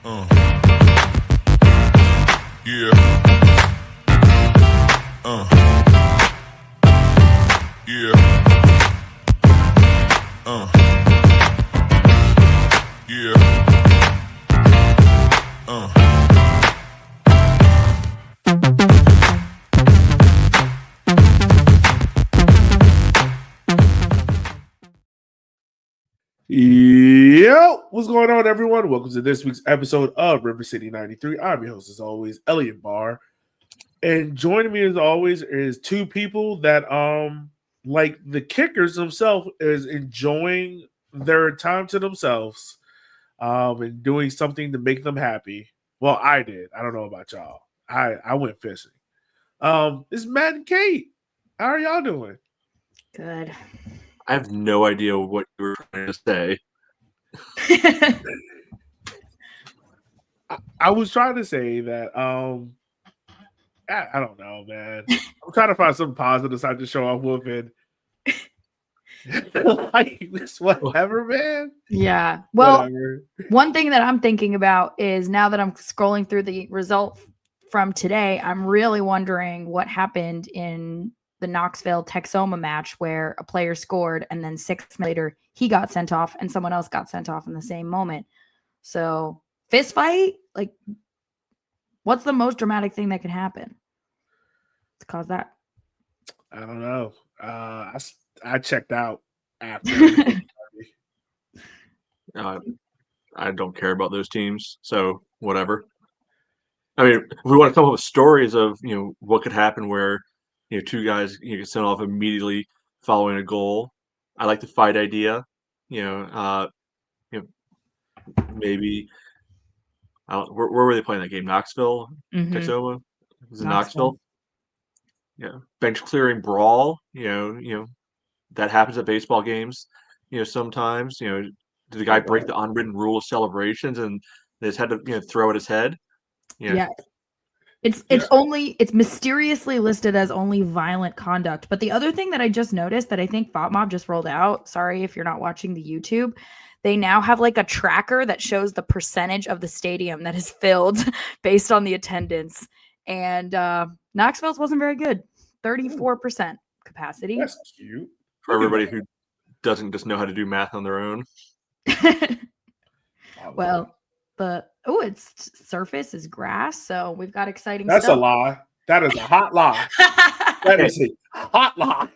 Yeah. Yeah. Yeah. Yo, what's going on, everyone? Welcome to this week's episode of River City 93. I'm your host, as always, Elliot Barr. And joining me, as always, is two people that, like the Kickers themselves, is enjoying their time to themselves and doing something to make them happy. Well, I did. I don't know about y'all. I went fishing. It's Matt and Kate. How are y'all doing? Good. I have no idea what you were trying to say. I was trying to say that I don't know, man. I'm trying to find some positive side to show off with it. Like this, whatever, man. Yeah. Well, Whatever. one thing that I'm thinking about is now that I'm scrolling through the result from today, I'm really wondering what happened in the Knoxville Texoma match where a player scored and then 6 minutes later he got sent off and someone else got sent off in the same moment. So fist fight, like what's the most dramatic thing that could happen to cause that? I don't know. I checked out after. I don't care about those teams, so whatever. I mean, if we want to come up with stories of what could happen where two guys get sent off immediately following a goal. I like the fight idea. Maybe where were they playing that game? Knoxville, Texoma. Was it Knoxville? Yeah, bench clearing brawl. That happens at baseball games. Sometimes. Did the guy break the unwritten rule of celebrations and they just had to throw at his head? Yeah. It's mysteriously listed as only violent conduct. But the other thing that I just noticed that I think Bot Mob just rolled out, sorry if you're not watching the YouTube, they now have like a tracker that shows the percentage of the stadium that is filled based on the attendance. And Knoxville's wasn't very good. 34% capacity. That's cute. For everybody who doesn't just know how to do math on their own. Well, its surface is grass, so we've got exciting That's stuff. a lie. That is a hot lie. That is a hot lie.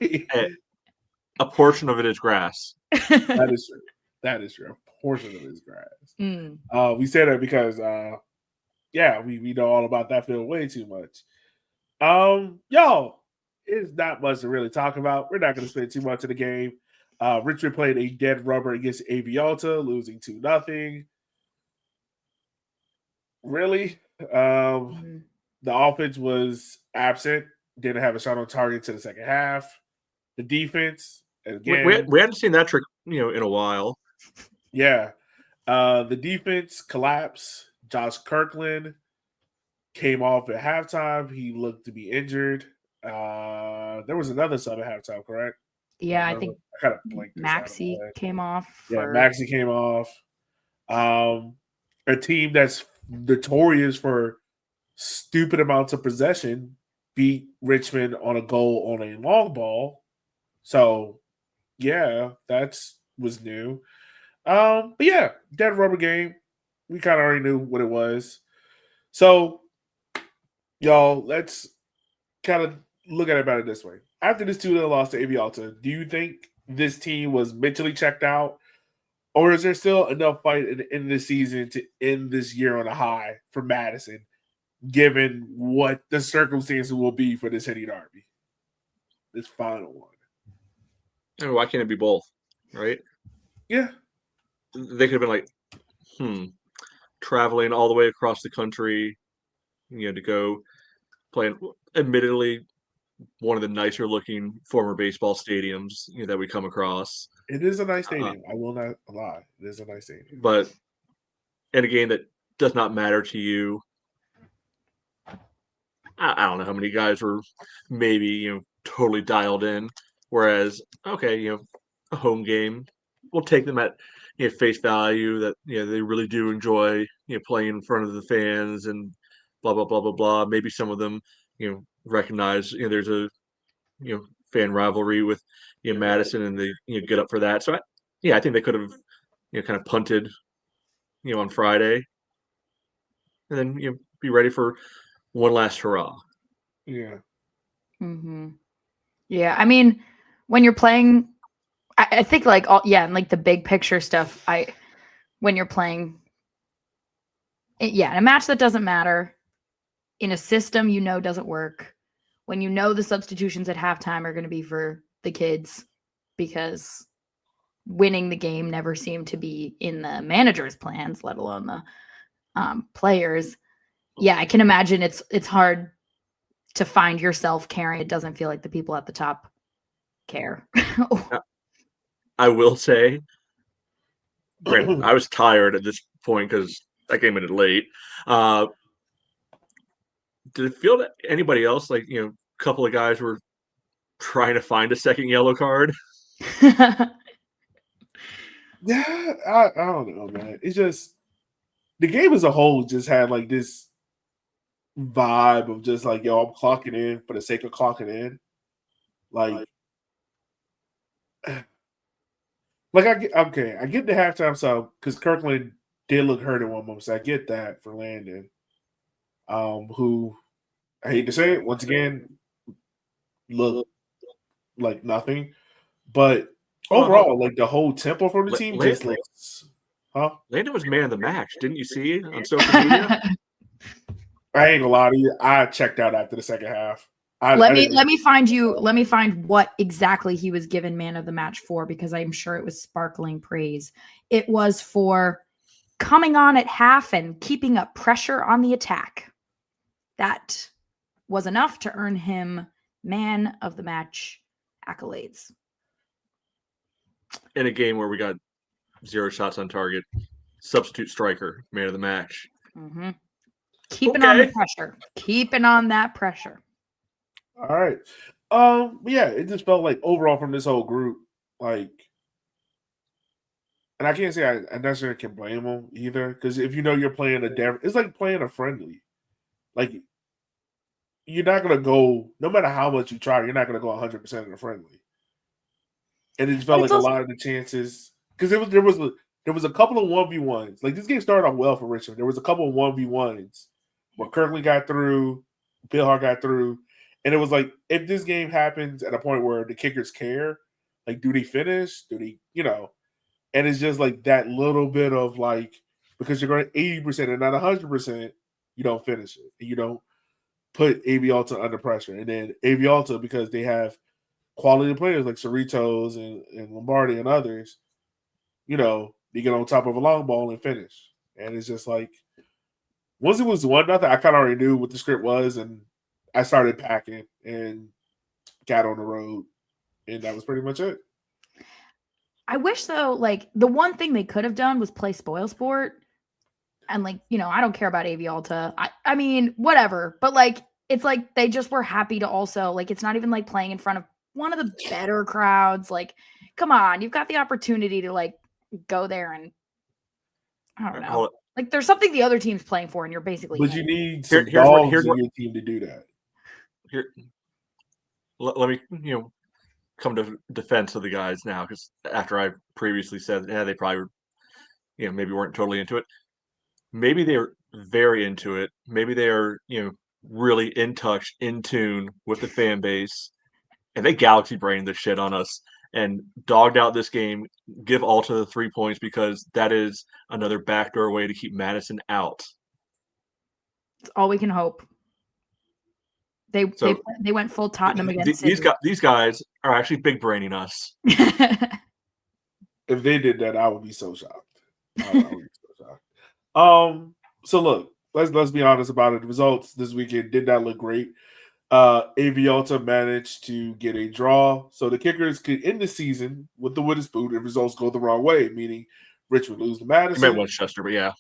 A portion of it is grass. That is true. That is true. A portion of it is grass. We say that because we know all about that field way too much. Y'all, it's not much to really talk about. We're not going to spend too much of the game. Richmond played a dead rubber against AV Alta, losing 2-0. Really? The offense was absent. Didn't have a shot on target to the second half. The defense, again, we hadn't seen that trick, in a while. Yeah. The defense collapsed. Josh Kirkland came off at halftime. He looked to be injured. There was another sub at halftime, correct? Yeah, I think I kind of blinked. Maxi came off. Yeah, Maxi came off. A team that's notorious for stupid amounts of possession beat Richmond on a goal on a long ball. So, yeah, that was new. But yeah, dead rubber game. We kind of already knew what it was. So, y'all, let's kind of look at it about it this way. After this 2-0 loss to AV Alta, do you think this team was mentally checked out? Or is there still enough fight in this season to end this year on a high for Madison, given what the circumstances will be for this Henny Derby? This final one. And why can't it be both? Right? Yeah. They could have been like, traveling all the way across the country, to go play, admittedly, one of the nicer looking former baseball stadiums that we come across. It is a nice stadium. I will not lie. It is a nice stadium. But in a game that does not matter to you, I don't know how many guys were maybe, totally dialed in. Whereas, okay, a home game, we'll take them at, face value that they really do enjoy playing in front of the fans and blah blah blah blah blah. Maybe some of them recognize there's a fan rivalry with Madison, and they get up for that. So I think they could have kind of punted on Friday, and then be ready for one last hurrah. Yeah. Mm-hmm. Yeah, I mean, when you're playing, I think like and like the big picture stuff. When you're playing, in a match that doesn't matter, in a system doesn't work, when the substitutions at halftime are going to be for the kids, because winning the game never seemed to be in the manager's plans, let alone the players. Yeah, I can imagine it's hard to find yourself caring. It doesn't feel like the people at the top care. I will say, granted, I was tired at this point because I came in late. Did it feel that anybody else, like, a couple of guys were trying to find a second yellow card? Yeah, I don't know, man. It's just the game as a whole just had like this vibe of just like, yo, I'm clocking in for the sake of clocking in. Like I get the halftime sub because Kirkland did look hurt in one moment, so I get that for Landon. Who I hate to say it once again, look like nothing, but overall, like the whole tempo from the team just looks. Huh? Landon was man of the match, didn't you see on social media? I ain't gonna lie to you. I checked out after the second half. Let me find what exactly he was given man of the match for, because I'm sure it was sparkling praise. It was for coming on at half and keeping up pressure on the attack. That was enough to earn him man of the match accolades. In a game where we got 0 shots on target, substitute striker, man of the match. Mm-hmm. Keeping on the pressure. Keeping on that pressure. All right. Yeah, it just felt like overall from this whole group, like, and I can't say I necessarily can blame them either, because if you're playing it's like playing a friendly. Like, you're not gonna go, no matter how much you try, you're not gonna go 100% in a friendly. And it just felt like a lot of the chances, because there was a couple of 1v1s. Like, this game started off well for Richmond. There was a couple of 1v1s where Kirkland got through, Bill Hart got through. And it was like, if this game happens at a point where the Kickers care, like, do they finish? Do they, And it's just like that little bit of like, because you're going 80% and not 100%, you don't finish it. And you don't put AV Alta under pressure. And then AV Alta, because they have quality players like Cerritos and Lombardi and others, they get on top of a long ball and finish. And it's just like, once it was 1-0, I kind of already knew what the script was, and I started packing and got on the road, and that was pretty much it. I wish, though, like, the one thing they could have done was play spoil sport. And, like, I don't care about AV Alta. I mean, whatever. But, like, it's like they just were happy to also, like, it's not even like playing in front of one of the better crowds. Like, come on, you've got the opportunity to, like, go there and, I don't know. Like, there's something the other team's playing for, and you're basically. But you need some dogs in your team to do that. Here, let me, come to defense of the guys now, because after I previously said, they probably were, maybe weren't totally into it. Maybe they're very into it. Maybe they are, really in touch, in tune with the fan base, and they galaxy brained the shit on us and dogged out this game. Give Alta the 3 points, because that is another backdoor way to keep Madison out. It's all we can hope. They went full Tottenham against these guys are actually big braining us. If they did that, I would be so shocked. I would be so shocked. So look, let's be honest about it. The results this weekend did not look great. AV Alta managed to get a draw, so the Kickers could end the season with the wooden spoon if results go the wrong way, meaning Richmond lose to Madison. I meant Westchester, but yeah.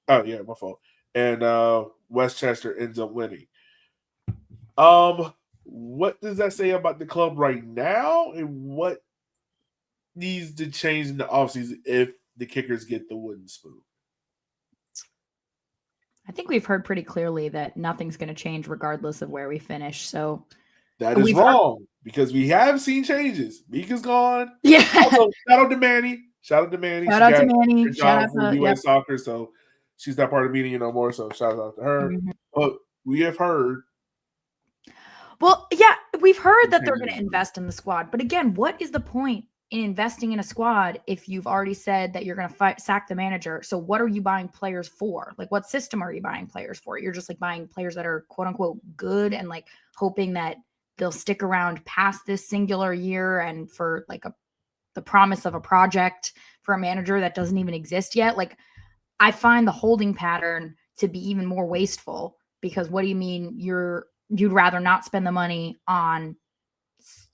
Oh yeah, my fault. And Westchester ends up winning. What does that say about the club right now, and what needs to change in the offseason if the Kickers get the wooden spoon. I think we've heard pretty clearly that nothing's going to change regardless of where we finish. So that is wrong because we have seen changes. Mika's gone. Yeah. Also, shout out to Manny. Shout out to Manny. Shout out to Manny. Shout out to U.S. Soccer. So she's not part of the meeting no more. So shout out to her. Mm-hmm. But we have heard. Well, yeah, we've heard that they're going to invest in the squad. But again, what is the point in investing in a squad if you've already said that you're going to sack the manager? So what are you buying players for? Like, what system are you buying players for? You're just like buying players that are quote unquote good and like hoping that they'll stick around past this singular year and for like the promise of a project for a manager that doesn't even exist yet. Like, I find the holding pattern to be even more wasteful because what do you mean you'd rather not spend the money on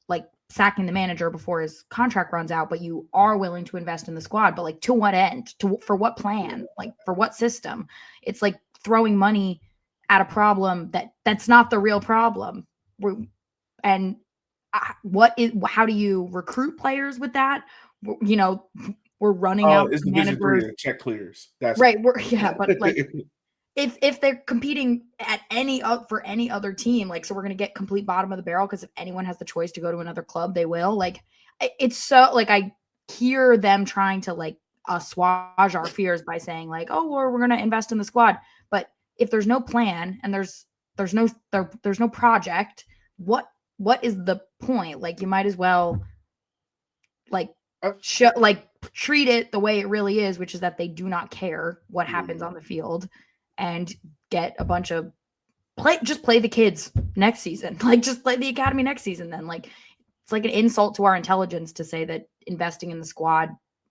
like sacking the manager before his contract runs out, but you are willing to invest in the squad, but like to what end, for what plan, like for what system? It's like throwing money at a problem that's not the real problem. How do you recruit players with that? You know, we're running out. It's Division 3 check clears. That's right. But like if they're competing at for any other team, like, so we're going to get complete bottom of the barrel because if anyone has the choice to go to another club, they will. Like, it's so like I hear them trying to like assuage our fears by saying like, oh, we're going to invest in the squad. But if there's no plan and there's no project, what is the point? Like, you might as well like treat it the way it really is, which is that they do not care what happens on the field. And get a bunch of play the kids next season. Like, just play the academy next season. Then, like, it's like an insult to our intelligence to say that investing in the squad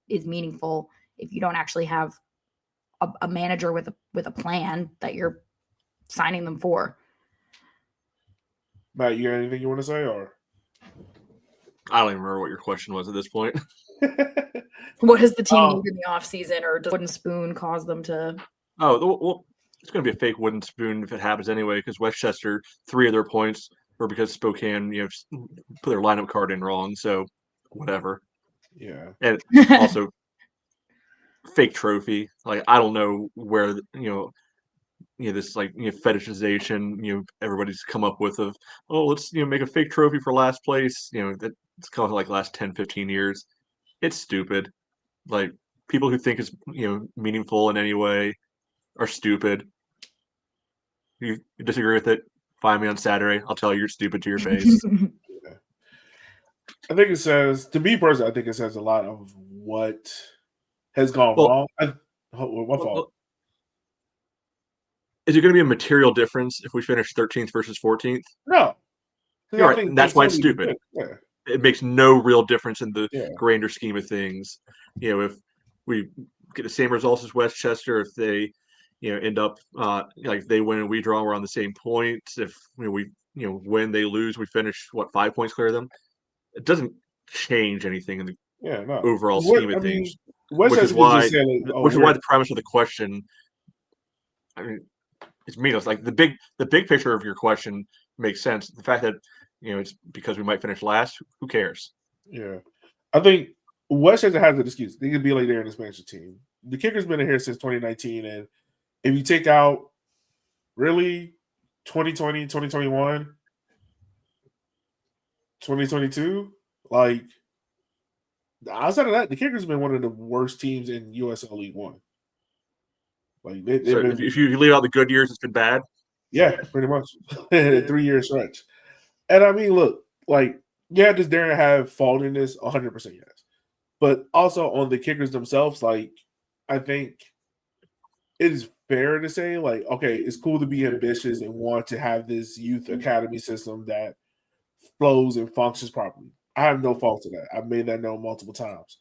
is meaningful if you don't actually have a manager with a plan that you're signing them for. Matt, you got anything you want to say, or I don't even remember what your question was at this point. What does the team need in the off season, or does wooden spoon cause them to? Oh, well, it's going to be a fake wooden spoon if it happens anyway, because Westchester, 3 of their points were because Spokane, put their lineup card in wrong. So, whatever. Yeah. And also, fake trophy. Like, I don't know where this like fetishization everybody's come up with of, oh, let's make a fake trophy for last place. That's come up like last 10, 15 years. It's stupid. Like, people who think it's meaningful in any way are stupid. You disagree with it? Find me on Saturday. I'll tell you you're stupid to your face. Yeah. I think it says, to me personally, I think it says a lot of what has gone wrong. What fault? Is it going to be a material difference if we finish 13th versus 14th? No. You're right. That's why it's stupid. Yeah. It makes no real difference in the grander scheme of things. If we get the same results as Westchester, if they end up like they win and we draw, we're on the same points. If we win, they lose, we finish 5 points clear of them. It doesn't change anything in the overall scheme of things. Which is why the premise of the question, I mean, it's meaningless. Like, the big picture of your question makes sense. The fact that it's because we might finish last, who cares? Yeah, I think Westchester has an excuse. They could be like they're an expansion team. The Kickers been in here since 2019, and if you take out really 2020, 2021, 2022, like, outside of that, the Kickers have been one of the worst teams in USL League One. Like, if you leave out the good years, it's been bad. Yeah, pretty much. 3-year stretch. And I mean, look, like, does Darren have fault in this? 100% yes. But also on the Kickers themselves, like, I think it is fair to say, like, okay, it's cool to be ambitious and want to have this youth academy system that flows and functions properly. I have no fault to that. I've made that known multiple times.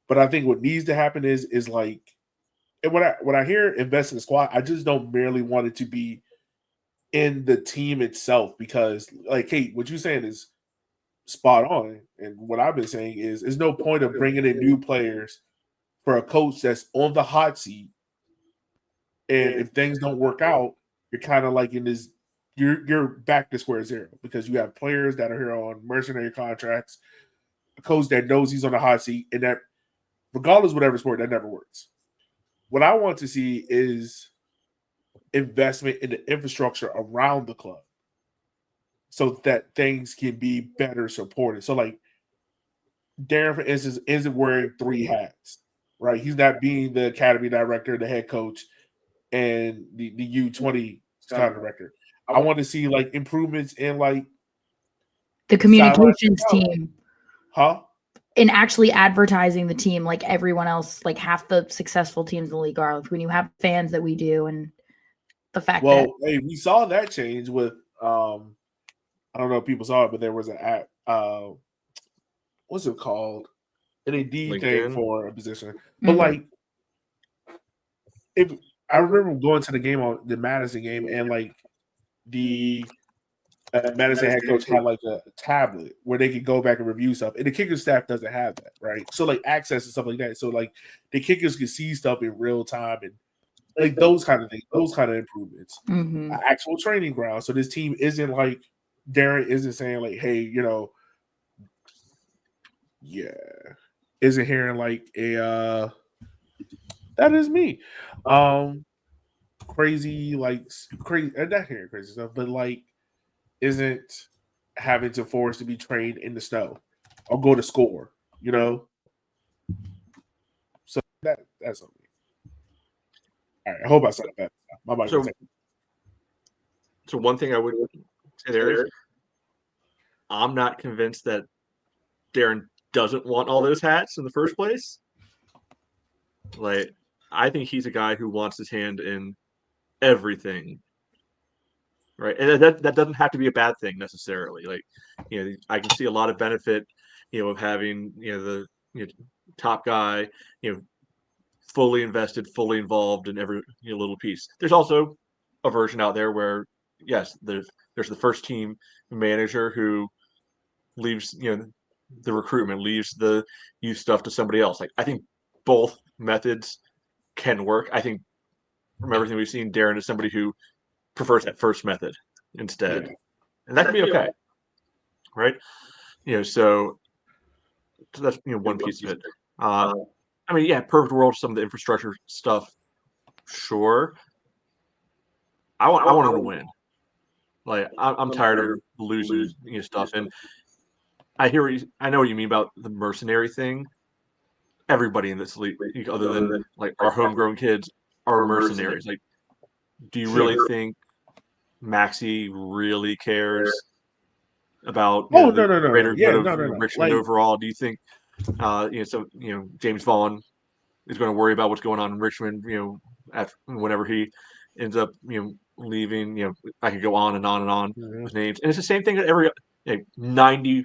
But I think what needs to happen is like, and when I hear invest in the squad, I just don't merely want it to be in the team itself, because, like, Kate, what you're saying is spot on. And what I've been saying is there's no point of bringing in new players for a coach that's on the hot seat. And if things don't work out, you're kind of like in this, you're back to square zero, because you have players that are here on mercenary contracts, a coach that knows he's on the hot seat, and that regardless of whatever sport, that never works. What I want to see is investment in the infrastructure around the club so that things can be better supported. So, like, Darren, for instance, isn't wearing 3 hats, right? He's not being the academy director, the head coach, and the U20 kind of director. I want to see, like, improvements in, like, the communications team. Huh? In actually advertising the team like everyone else, like half the successful teams in the league are. Like when you have fans that we do, and the fact that hey, we saw that change with I don't know if people saw it, but there was an app, what's it called? An Indeed thing for a position. But like, if I remember going to the game on the Madison game, and like the Madison head coach had like a tablet where they could go back and review stuff, and the Kickers staff doesn't have that, right? So like access and stuff like that. So like the Kickers can see stuff in real time and like those kind of things, those kind of improvements. Actual training ground. So this team isn't like Darren isn't saying like, hey, you know, isn't hearing like a that is me. Crazy, like crazy, not hearing crazy stuff, but like isn't having to force to be trained in the snow or go to score, you know? So that's on me. All right, I hope I said that. So one thing I would say there is I'm not convinced that Darren doesn't want all those hats in the first place. Like, I think he's a guy who wants his hand in everything. Right. And that doesn't have to be a bad thing necessarily. Like, you know, I can see a lot of benefit, you know, of having, you know, the top guy, you know, fully invested, fully involved in every little piece. There's also a version out there where, yes, there's the first team manager who leaves, you know, the recruitment, leaves the youth stuff to somebody else. Like, I think both methods can work. I think from everything we've seen, Darren is somebody who prefers that first method instead, and that can be okay, right? You know, so that's one piece of it. I mean, yeah, perfect world, some of the infrastructure stuff, sure. I want him to win. Like, I'm tired of losing stuff, and I know what you mean about the mercenary thing. Everybody in this league, other than like our homegrown kids, are mercenaries. Like, do you really think Maxie really cares about the greater good of Richmond overall? Do you think James Vaughn is going to worry about what's going on in Richmond, whenever he ends up leaving? I could go on and on and on with names, and it's the same thing that every 95%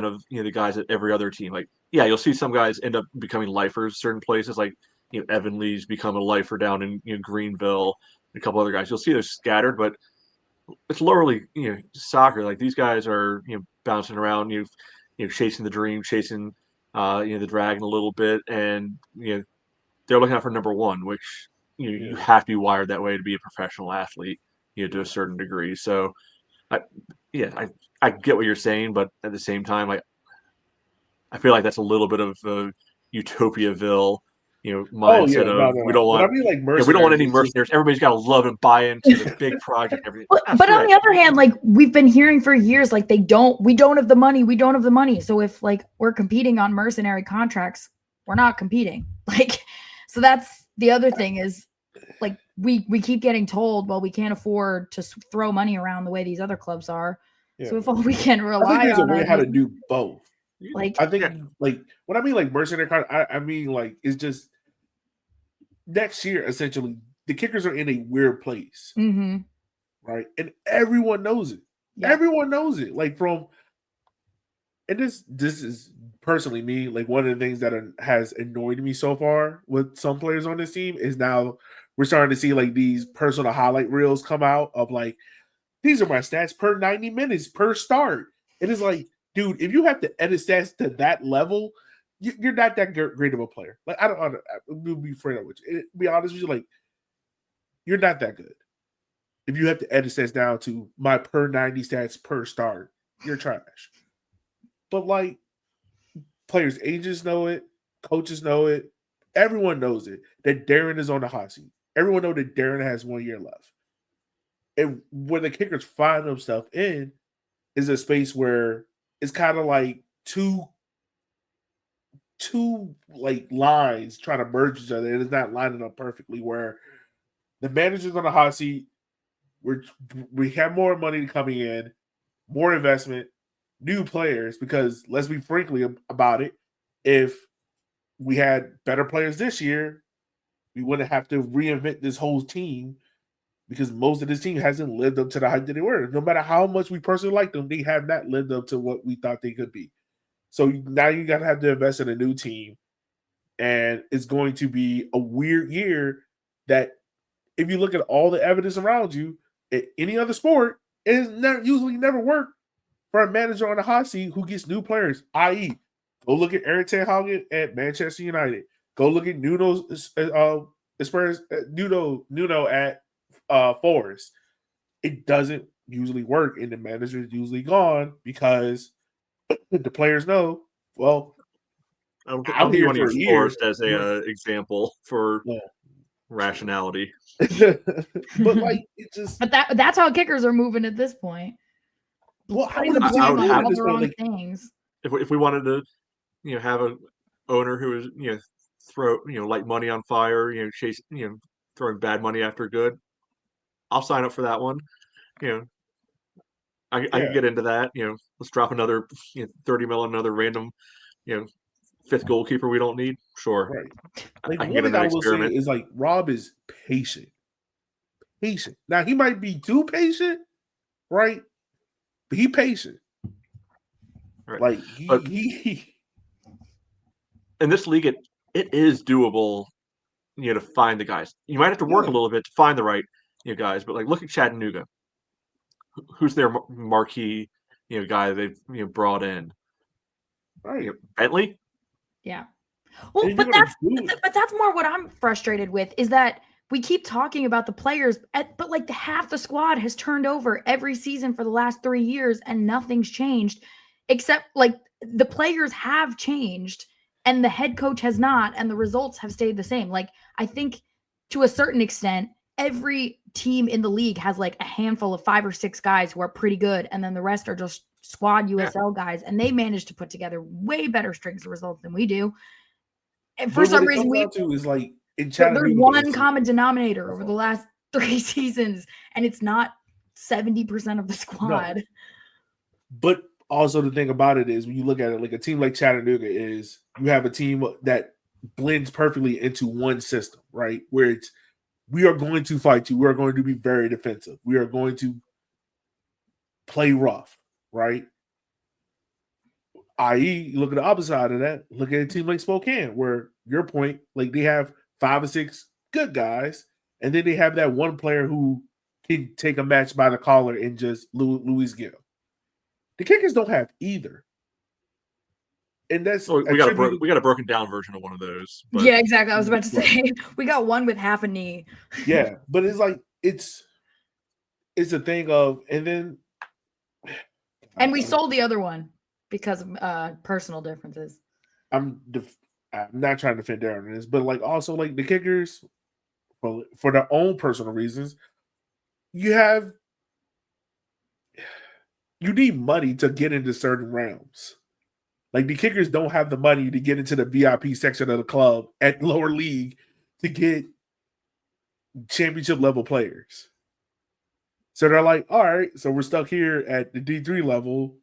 of the guys at every other team. Like, yeah, you'll see some guys end up becoming lifers certain places, like Evan Lee's become a lifer down in Greenville, and a couple other guys. You'll see those scattered, but it's literally soccer. Like, these guys are bouncing around, chasing the dream, chasing the dragon a little bit, and they're looking out for number one, which you have to be wired that way to be a professional athlete, to a certain degree. So, I get what you're saying, but at the same time, like, I feel like that's a little bit of Utopiaville, mindset of we don't want we don't want any mercenaries. Everybody's got to love and buy into the big project. Everything. But on the other hand, like, we've been hearing for years, like, we don't have the money. So if like we're competing on mercenary contracts, we're not competing. Like, so that's the other thing is, like, we keep getting told, well, we can't afford to throw money around the way these other clubs are. Yeah. So if all we can rely there's on a way how to do both. Like, I think like when I mean like mercenary contract, I mean like it's just next year essentially the Kickers are in a weird place, right? And everyone knows it. Yeah. Everyone knows it. Like and this is personally me. Like, one of the things that has annoyed me so far with some players on this team is now we're starting to see like these personal highlight reels come out of like, these are my stats per 90 minutes per start. It is like, dude, if you have to edit stats to that level, you're not that great of a player. Like, we'll be straight with you. Be honest with you, like, you're not that good. If you have to edit stats down to my per 90 stats per start, you're trash. But like, players' agents know it. Coaches know it. Everyone knows it, that Darren is on the hot seat. Everyone knows that Darren has 1 year left. And where the Kickers find themselves in is a space where it's kind of like two like lines trying to merge each other, and it's not lining up perfectly. Where the manager's on the hot seat, we have more money coming in, more investment, new players. Because let's be frankly about it, if we had better players this year, we wouldn't have to reinvent this whole team, because most of this team hasn't lived up to the hype that they were. No matter how much we personally like them, they have not lived up to what we thought they could be. So now you got to have to invest in a new team, and it's going to be a weird year that if you look at all the evidence around you, in any other sport, it has usually never worked for a manager on the hot seat who gets new players, i.e., go look at Eric Ten Hag at Manchester United. Go look at Nuno at Forest. It doesn't usually work, and the manager is usually gone because the players know, well, I don't think you want to use Forest as a example for rationality. But like it just. But that's how Kickers are moving at this point. Well, putting the blame on all the wrong things. If we wanted to, have an owner who is throw light money on fire, chase throwing bad money after good, I'll sign up for that one. I can get into that. Let's drop another 30 mil on another random fifth goalkeeper we don't need. Sure, right. Like I can get in that experiment. Is like Rob is patient. Now he might be too patient, right? But he patient. Right. Like he in this league, it is doable, to find the guys. You might have to work a little bit to find the right guys, but like look at Chattanooga. Who's their marquee guy they've brought in? Right, Bentley. Yeah. Well, but that's more what I'm frustrated with is that we keep talking about the players, but like half the squad has turned over every season for the last 3 years and nothing's changed, except like the players have changed and the head coach has not, and the results have stayed the same. Like I think to a certain extent, every team in the league has like a handful of 5 or 6 guys who are pretty good, and then the rest are just squad USL guys, and they manage to put together way better strings of results than we do. And for some reason, is like there's one common denominator over the last 3 seasons, and it's not 70% of the squad. No. But also the thing about it is when you look at it, like a team like Chattanooga is, you have a team that blends perfectly into one system, right? Where it's, we are going to fight you. We are going to be very defensive. We are going to play rough, right? I.e., look at the opposite side of that. Look at a team like Spokane, where your point, like they have 5 or 6 good guys, and then they have that one player who can take a match by the collar and just Luis Gill. The Kickers don't have either. And that's we got a broken down version of one of those. But, yeah, exactly. I was about to say we got one with half a knee. Yeah, but it's like it's a thing of, and then we sold the other one because of personal differences. I'm not trying to defend Darren on this, but like also like the Kickers, for their own personal reasons, you need money to get into certain realms. Like the Kickers don't have the money to get into the VIP section of the club at lower league to get championship level players. So they're like, all right, so we're stuck here at the D3 level.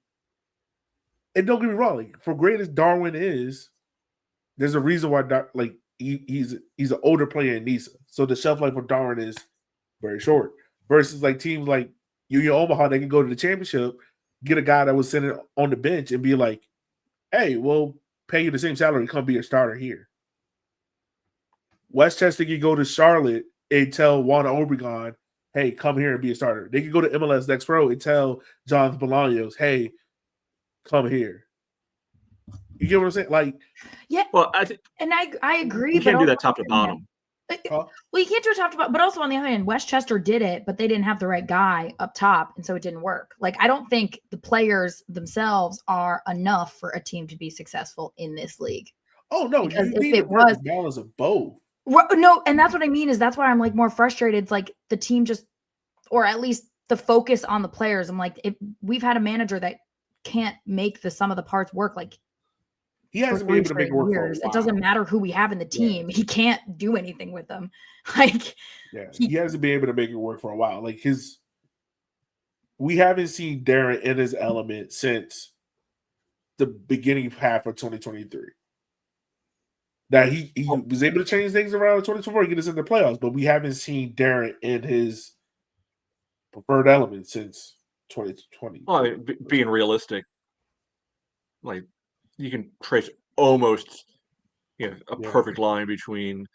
And don't get me wrong, like, for great as Darwin is, there's a reason why he's an older player in NISA. So the shelf life of Darwin is very short. Versus like teams like Union Omaha, they can go to the championship, get a guy that was sitting on the bench and be like, hey, we'll pay you the same salary, come be a starter here. Westchester can go to Charlotte and tell Juan Obregon, hey, come here and be a starter. They can go to MLS Next Pro and tell Jonathan Bolaños, hey, come here. You get what I'm saying? Like, yeah. Well, I agree. You can't do that top to bottom. Well, you can't do it top to bottom, but also on the other hand, Westchester did it, but they didn't have the right guy up top, and so it didn't work. Like, I don't think the players themselves are enough for a team to be successful in this league. Oh no, Because you if need a it was balance of both. no, and that's what I mean is that's why I'm like more frustrated. It's like the team just, or at least the focus on the players. I'm like, if we've had a manager that can't make the sum of the parts work, like He for hasn't been 3 able to make straight it work for a years, it while. doesn't matter who we have in the team. He can't do anything with them. Like, he hasn't been able to make it work for a while. Like we haven't seen Darren in his element since the beginning half of 2023. Now he was able to change things around in 2024 and get us in the playoffs, but we haven't seen Darren in his preferred element since 2020. Well, I mean, being realistic, like you can trace almost a perfect line between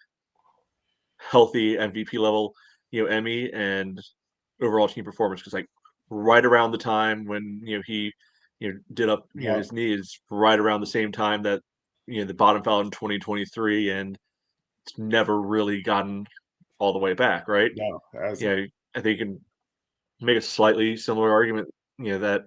healthy MVP level Emmy and overall team performance, because like right around the time when he did up his knee is right around the same time that the bottom fell in 2023, and it's never really gotten all the way back, right? No, I think you can make a slightly similar argument that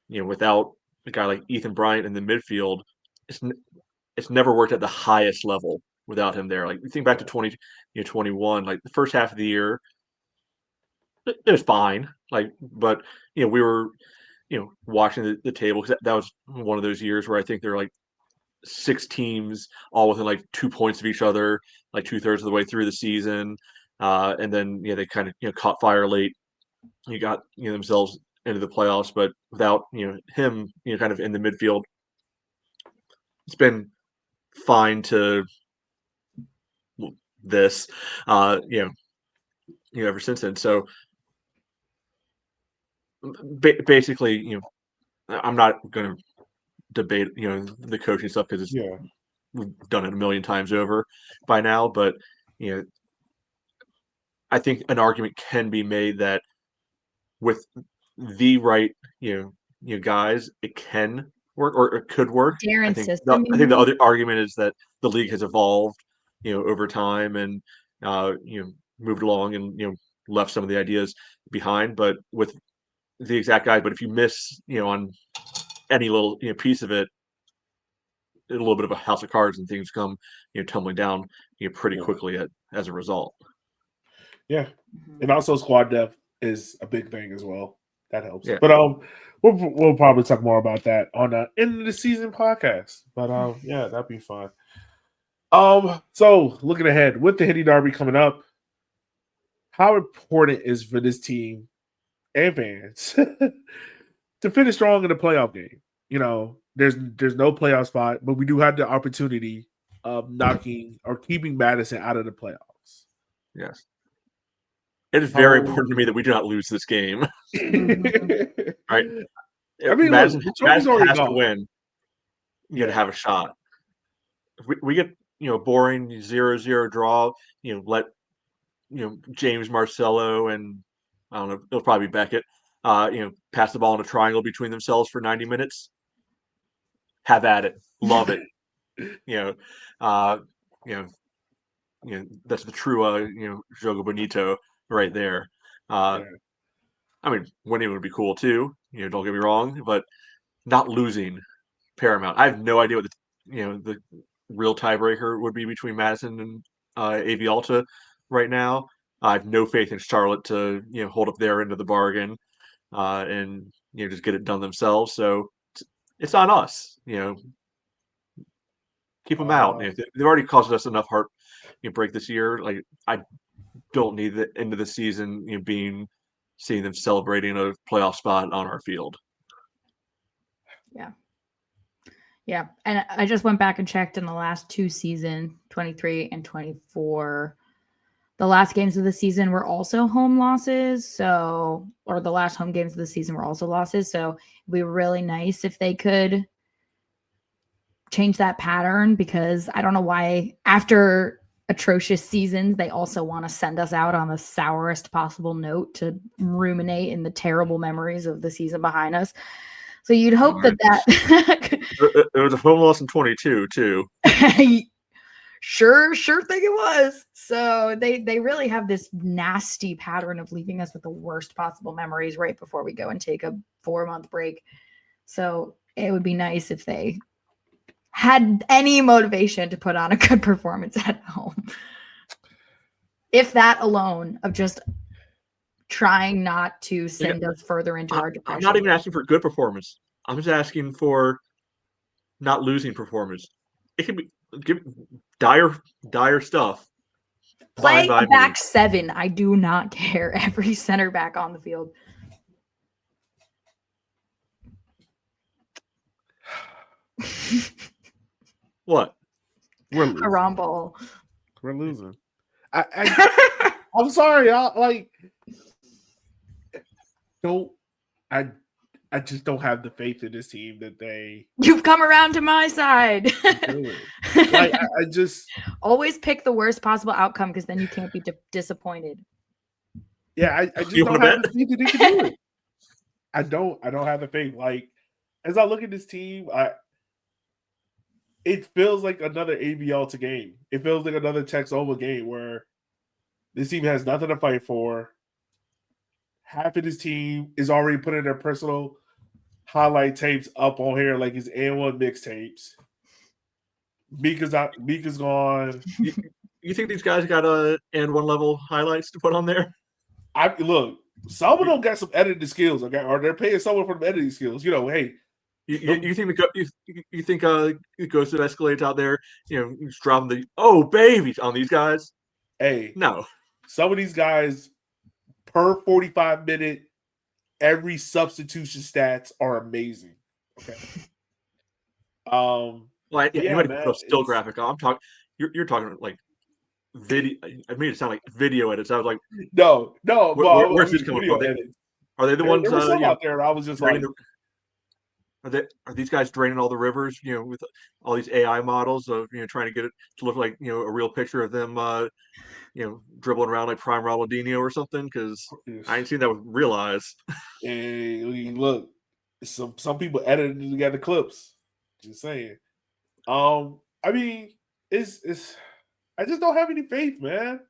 without a guy like Ethan Bryant in the midfield, it's never worked at the highest level without him there. Like you think back to 2021, like the first half of the year, it was fine. Like, but we were watching the table, because that was one of those years where I think there were like 6 teams all within like 2 points of each other, like 2/3 of the way through the season, and then they kind of caught fire late. You got themselves into the playoffs, but without him kind of in the midfield, it's been fine to this ever since then. So basically, I'm not going to debate the coaching stuff, because we've done it a million times over by now. But I think an argument can be made that with the right guys, it can work, or it could work. Darren's I system. think the other argument is that the league has evolved over time, and moved along, and left some of the ideas behind, but with the exact guy. But if you miss on any little piece of it, a little bit of a house of cards, and things come tumbling down pretty quickly as a result. Yeah, and also squad depth is a big thing as well. That helps. Yeah. But we'll probably talk more about that on the end of the season podcast. But yeah, that'd be fun. So looking ahead with the Henny Derby coming up, how important is for this team and fans to finish strong in the playoff game? There's no playoff spot, but we do have the opportunity of knocking or keeping Madison out of the playoffs. Yes. It is very important to me that we do not lose this game. Right? I mean, Madison has gone. to win to have a shot. If we get boring 0-0 draw, let James Marcello and I don't know, it'll probably be Beckett, pass the ball in a triangle between themselves for 90 minutes. Have at it. Love it. That's the true Jogo Bonito right there. I mean, winning would be cool too. Don't get me wrong, but not losing paramount. I have no idea what the real tiebreaker would be between Madison and AV Alta right now. I have no faith in Charlotte to hold up their end of the bargain and just get it done themselves. So it's on us. Keep them out. They've already caused us enough heart break this year. Like I don't need the end of the season seeing them celebrating a playoff spot on our field. Yeah. And I just went back and checked in the last 2 seasons, 23 and 24. The last games of the season were also home losses. Or the last home games of the season were also losses. So it'd be really nice if they could change that pattern, because I don't know why after atrocious seasons, they also want to send us out on the sourest possible note to ruminate in the terrible memories of the season behind us. So you'd hope that it was a home loss in 22 too. Sure think it was. So they really have this nasty pattern of leaving us with the worst possible memories right before we go and take a 4-month break. So it would be nice if they had any motivation to put on a good performance at home. If that alone of just trying not to send us further into our depression. I'm not even asking for good performance. I'm just asking for not losing performance. It can be dire stuff. Play a back seven. I do not care. Every center back on the field. What? We're losing. Haram ball. We're losing. I'm sorry. I just don't have the faith in this team that they. You've come around to my side. Like I just always pick the worst possible outcome because then you can't be disappointed. Yeah, I just don't have the faith that they can do it. I don't have the faith. Like as I look at this team, it feels like another AV Alta game. It feels like another Texoma game where this team has nothing to fight for. Half of this team is already putting their personal highlight tapes up on here like it's A1 mixtapes. Mika's gone. You think these guys got and1 level highlights to put on there? Look, some of them got some editing skills, okay, or they're paying someone for the editing skills. You know, hey. You think you think Ghost of Escalade's out there, just dropping the babies on these guys? Hey, no. Some of these guys per 45-minute, every substitution stats are amazing. Okay. Well, anybody put a still graphic on. I'm talking. You're talking like video. I made it sound like video edits. I was like, no. Where's this coming from? Are they the ones there were some out there? I was just like, are these guys draining all the rivers? With all these AI models of trying to get it to look like a real picture of them. Dribbling around like Prime Ronaldinho or something, because I ain't seen that with real eyes. Hey, look, some people edited together clips. Just saying. I mean, it's I just don't have any faith, man.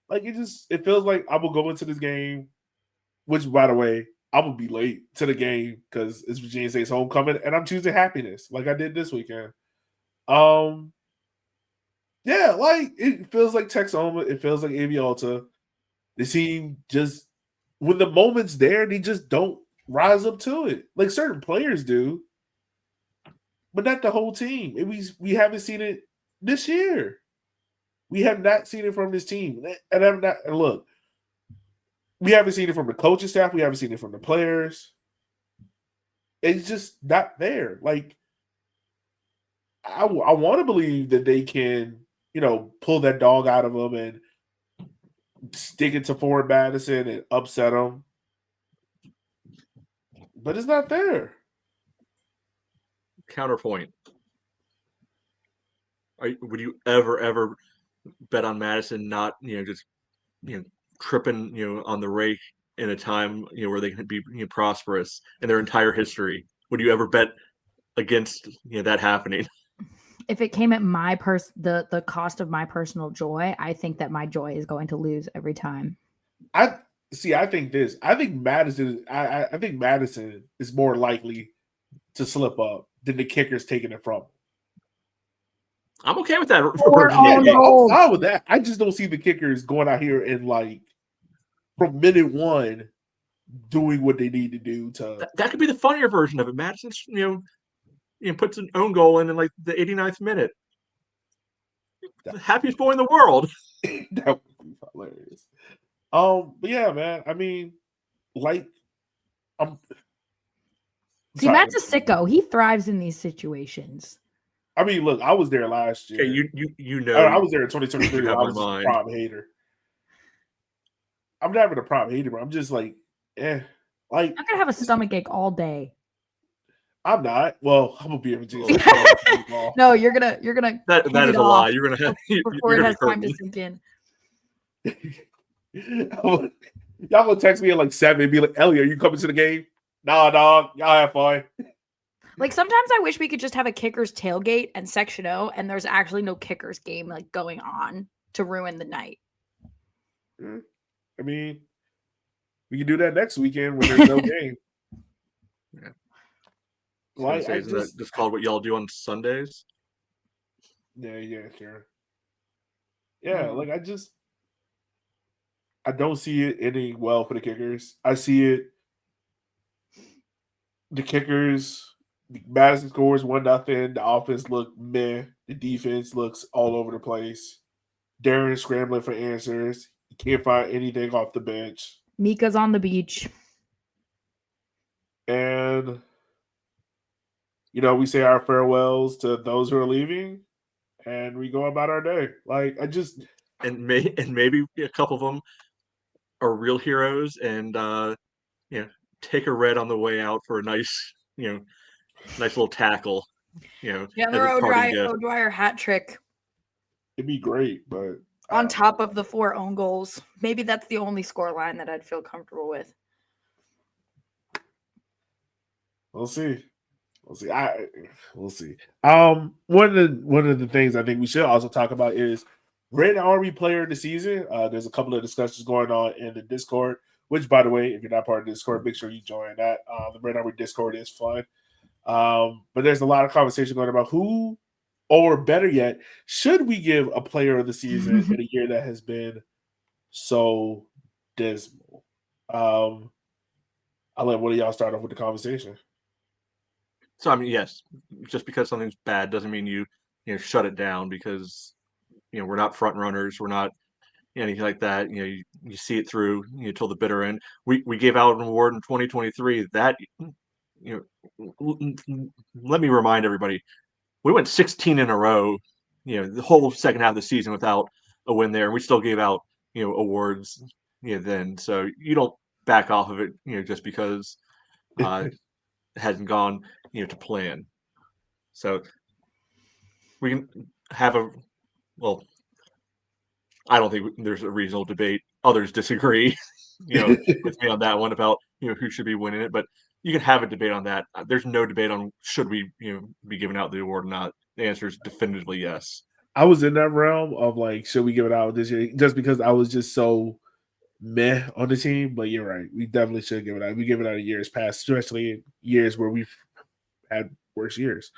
Like it feels like I will go into this game, which by the way, I will be late to the game because it's Virginia State's homecoming, and I'm choosing happiness like I did this weekend. Yeah, like it feels like Texoma. It feels like AV Alta. The team just, when the moment's there, they just don't rise up to it. Like certain players do, but not the whole team. We haven't seen it this year. We have not seen it from this team. And I'm not. And look, we haven't seen it from the coaching staff. We haven't seen it from the players. It's just not there. Like I want to believe that they can, pull that dog out of them and stick it to forward Madison and upset them. But it's not there. Counterpoint. Would you ever bet on Madison not, just, tripping, on the rake in a time, where they can be prosperous in their entire history? Would you ever bet against, that happening? If it came at the cost of my personal joy, I think that my joy is going to lose every time. I think Madison. I think Madison is more likely to slip up than the Kickers taking it from. I'm okay with that. I'm fine with that. I just don't see the Kickers going out here and from minute one doing what they need to do to. That could be the funnier version of it. Madison's, puts an own goal in the 89th minute. The happiest boy in the world. That would be hilarious. But yeah, man. I mean, Matt's a sicko. He thrives in these situations. I mean, look, I was there last year. Okay, I was there in 2023. I was just a prom hater. I'm not even a prom hater, but I'm just like, I'm gonna have a stomach ache all day. I'm not. Well, I'm gonna be able to. No, you're gonna. That is a lie. You're gonna have before it has time to sink in. Y'all gonna text me at 7 and be like, "Ellie, are you coming to the game?" Nah, dog. Y'all have fun. Sometimes I wish we could just have a Kickers tailgate and Section O, and there's actually no Kickers game going on to ruin the night. I mean, we can do that next weekend when there's no game. Yeah. Isn't that just called what y'all do on Sundays? Yeah, sure. Yeah, like I don't see it ending well for the Kickers. I see it. The Kickers, Madison scores 1-0. The offense looked meh. The defense looks all over the place. Darren scrambling for answers. He can't find anything off the bench. Mika's on the beach. And, we say our farewells to those who are leaving, and we go about our day. Like, and maybe a couple of them are real heroes, and take a red on the way out for a nice little tackle. As Chandler a parting gift. O'Dwyer hat trick. It'd be great, but on top of the 4 own goals. Maybe that's the only score line that I'd feel comfortable with. We'll see. We'll see. One of the things I think we should also talk about is Red Army Player of the Season. There's a couple of discussions going on in the Discord, which, by the way, if you're not part of the Discord, make sure you join that. The Red Army Discord is fun. But there's a lot of conversation going about who, or better yet, should we give a Player of the Season in a year that has been so dismal? I'll let one of y'all start off with the conversation. So, I mean, yes, just because something's bad doesn't mean you shut it down, because we're not front runners, we're not anything like that. You see it through till the bitter end. We gave out an award in 2023 that let me remind everybody, we went 16 in a row, the whole second half of the season without a win there, and we still gave out awards then. So you don't back off of it just because it hasn't gone to plan. So we can have I don't think there's a reasonable debate. Others disagree, with me on that one about who should be winning it. But you can have a debate on that. There's no debate on should we be giving out the award or not. The answer is definitively yes. I was in that realm of like, should we give it out this year? Just because I was just so meh on the team. But you're right, we definitely should give it out. We give it out in years past, especially in years where we've had worse years.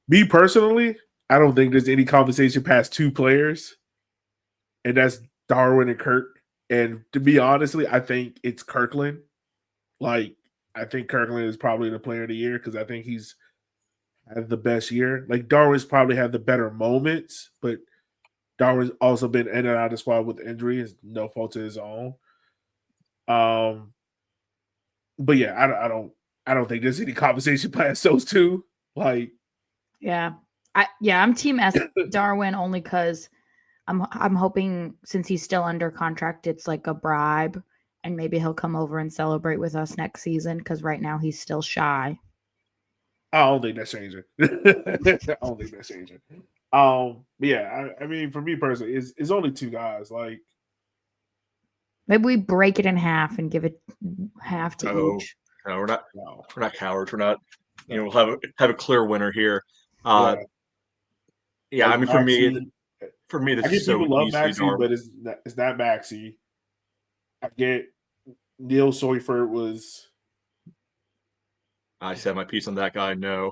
Me personally, I don't think there's any conversation past 2 players, and that's Darwin and Kirk. And to be honestly, I think it's Kirkland. Like, I think Kirkland is probably the player of the year because I think he's had the best year. Like, Darwin's probably had the better moments, but Darwin's also been in and out of the squad with injuries, no fault of his own. But yeah, I don't think there's any conversation past those 2. Like, I'm Team S Darwin only because I'm hoping, since he's still under contract, it's like a bribe, and maybe he'll come over and celebrate with us next season, because right now he's still shy. I don't think that's changing. Yeah, I mean, for me personally, it's only 2 guys. Like, maybe we break it in half and give it half to each. No, we're not cowards. We're not. We'll have a clear winner here. I mean, for me, this I get is so people love easily Maxey, Darwin. but it's not Maxey. I get Neil Soyford was. I said my piece on that guy. No,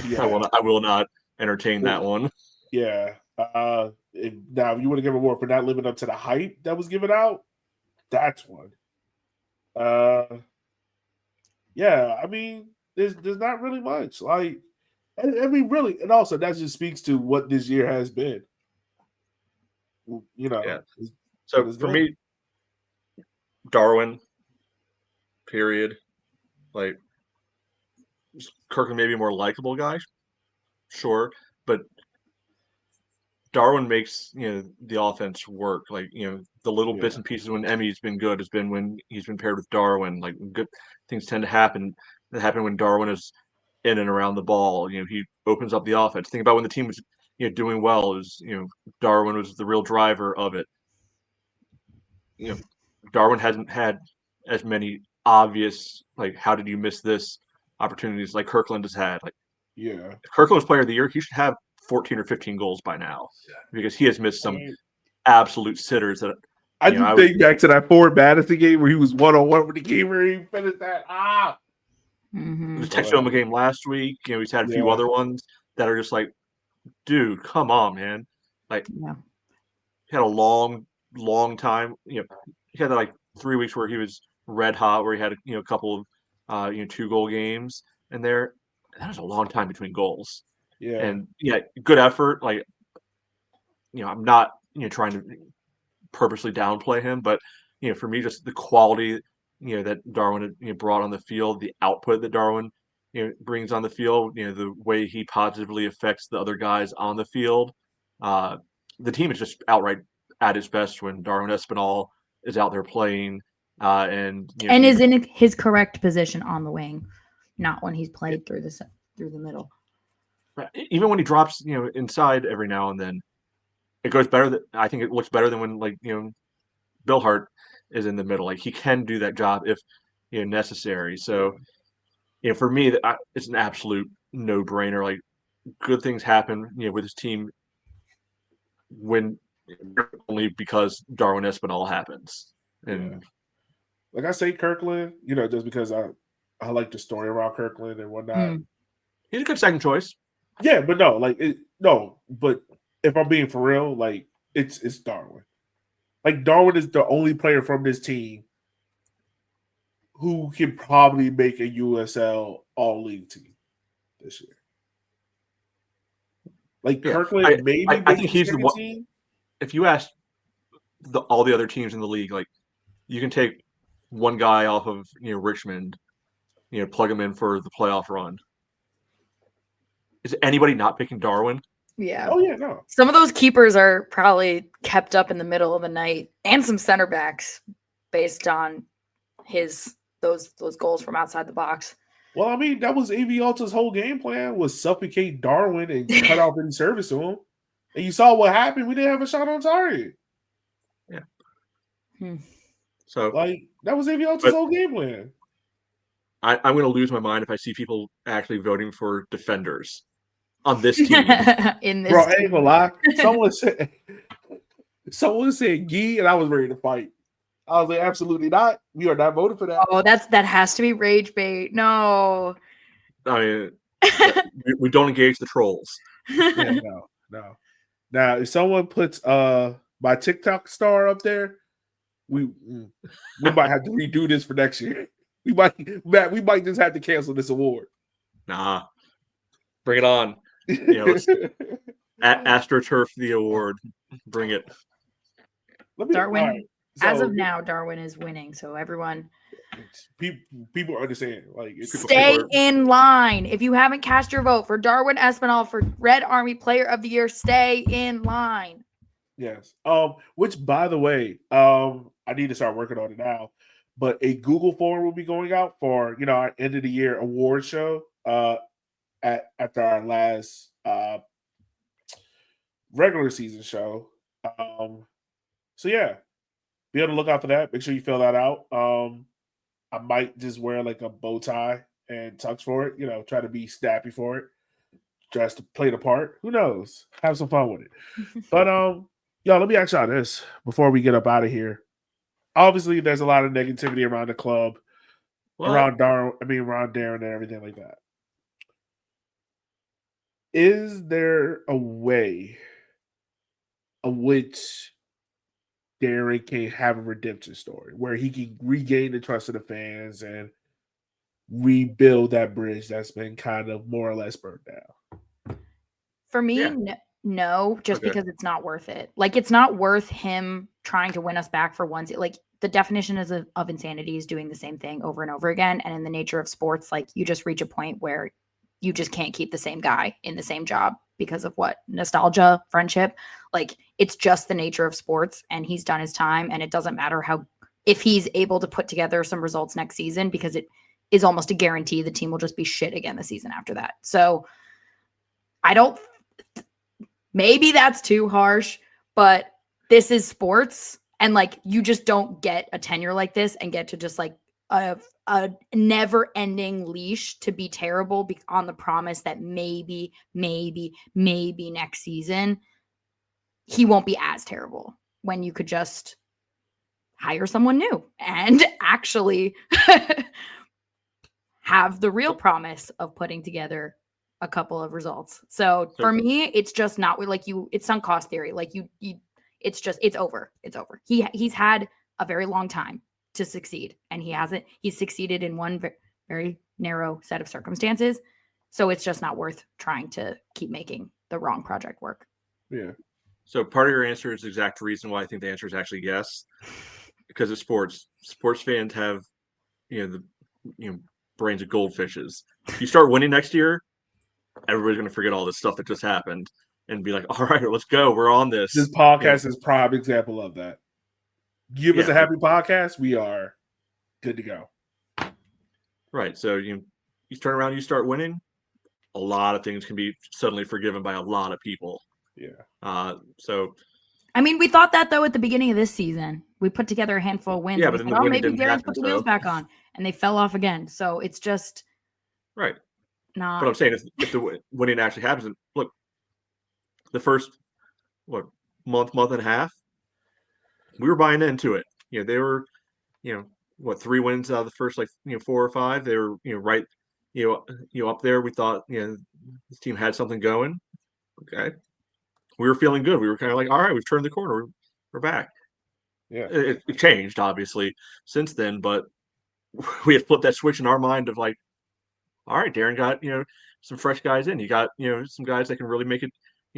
Yeah. I will not entertain that one. Yeah. Now, if you want to give an award for not living up to the hype that was given out, that's one. Yeah. I mean, there's not really much. Like, I mean, really, and also that just speaks to what this year has been. Yeah. So for me, Darwin, period. Like, Kirk may be a more likable guy, sure, but Darwin makes the offense work. Like, the little bits and pieces when Emmy's been good has been when he's been paired with Darwin. Like, good things tend to happen. That happen when Darwin is in and around the ball. He opens up the offense. Think about when the team was doing well. Is Darwin was the real driver of it. Darwin hasn't had as many obvious, like, how did you miss this opportunities like Kirkland has had. Like, if Kirkland was player of the year, he should have 14 or 15 goals by now, because he has missed some absolute sitters that I just think back to that Ford Madison game where he was 1-on-1 with the keeper. He finished that. The Texoma game last week. He's had a few other ones that are just like, dude, come on, man. Like, Yeah. he had a long time. He had like 3 weeks where he was red hot, where he had a couple of 2-goal games in there. That was a long time between goals. Yeah. And good effort. Like, I'm not trying to purposely downplay him, but for me, just the quality that Darwin had, brought on the field, the output that Darwin brings on the field, the way he positively affects the other guys on the field. The team is just outright at its best when Darwin Espinal is out there playing, and is in his correct position on the wing, not when he's played through the middle. Even when he drops inside every now and then, it goes better. I think it looks better than when Bill Hart is in the middle. Like, he can do that job if necessary. So for me, it's an absolute no-brainer. Like, good things happen with his team when only because Darwin Espinal happens. And like I say, Kirkland, just because I like the story around Kirkland and whatnot. He's a good second choice. Yeah, but but if I'm being for real, like, it's Darwin. Like, Darwin is the only player from this team who can probably make a USL All-League team this year. Like, Kirkland I think he's the one. Team. If you ask all the other teams in the league, like, you can take one guy off of Richmond, plug him in for the playoff run. Is anybody not picking Darwin? Yeah. Oh yeah, no. Some of those keepers are probably kept up in the middle of the night, and some center backs based on those goals from outside the box. Well, I mean, that was AV Alta's whole game plan, was suffocate Darwin and cut off any service to him. And you saw what happened. We didn't have a shot on target. Yeah. So, like, that was AV Alta's whole game plan. I'm going to lose my mind if I see people actually voting for defenders on this team. Bro, I ain't gonna lie. Someone said Gee, and I was ready to fight. I was like, absolutely not. We are not voting for that. Oh, that has to be rage bait. No. I mean, we don't engage the trolls. Yeah, no. Now, if someone puts my TikTok star up there, we might have to redo this for next year. We might just have to cancel this award. Nah, bring it on. AstroTurf the award. Bring it. Darwin. Right. As of now, Darwin is winning. So everyone, people understand. Like, stay in line. If you haven't cast your vote for Darwin Espinal for Red Army Player of the Year, stay in line. Yes. Which, by the way, I need to start working on it now. But a Google form will be going out for our end of the year award show. After our last regular season show. So yeah. Be able to look out for that. Make sure you fill that out. I might just wear like a bow tie and tux for it. Try to be snappy for it, just to play the part. Who knows? Have some fun with it. But y'all, let me ask y'all this before we get up out of here. Obviously, there's a lot of negativity around the club, around Darwin. Around Darren and everything like that. Is there a way of which Darren can have a redemption story where he can regain the trust of the fans and rebuild that bridge that's been kind of more or less burned down? For me, no, just because it's not worth it. Like, it's not worth him trying to win us back for once. Like, the definition of insanity is doing the same thing over and over again. And in the nature of sports, like, you just reach a point where you just can't keep the same guy in the same job because of what? Nostalgia, friendship. Like, it's just the nature of sports, and he's done his time, and it doesn't matter if he's able to put together some results next season, because it is almost a guarantee the team will just be shit again the season after that. So maybe that's too harsh, but this is sports, and like, you just don't get a tenure like this and get to just like a never-ending leash to be terrible on the promise that maybe next season he won't be as terrible, when you could just hire someone new and actually have the real promise of putting together a couple of results. So for me, it's just not like it's sunk cost theory. Like it's over. It's over. He's had a very long time to succeed, and he's succeeded in one very narrow set of circumstances. So it's just not worth trying to keep making the wrong project work. Yeah. So part of your answer is the exact reason why I think the answer is actually yes, because of sports. Sports fans have, the brains of goldfishes. You start winning next year, everybody's going to forget all this stuff that just happened and be like, all right, let's go. We're on this. This podcast is prime example of that. Give us a happy podcast, we are good to go. Right. So you turn around, you start winning, a lot of things can be suddenly forgiven by a lot of people. Yeah. So I mean, we thought that though at the beginning of this season. We put together a handful of wins. Yeah, but then the winning maybe didn't Darren's happen, put the wheels back on, and they fell off again. So it's just right. Not. But I'm saying if the winning actually happens, look, the first month and a half, we were buying into it. They were, 3 wins out of the first 4 or 5. They were right, up there. We thought this team had something going. Okay, we were feeling good. We were kind of like, all right, we've turned the corner. We're back. Yeah, it changed obviously since then, but we had flipped that switch in our mind of like, all right, Darren got some fresh guys in. You got some guys that can really make a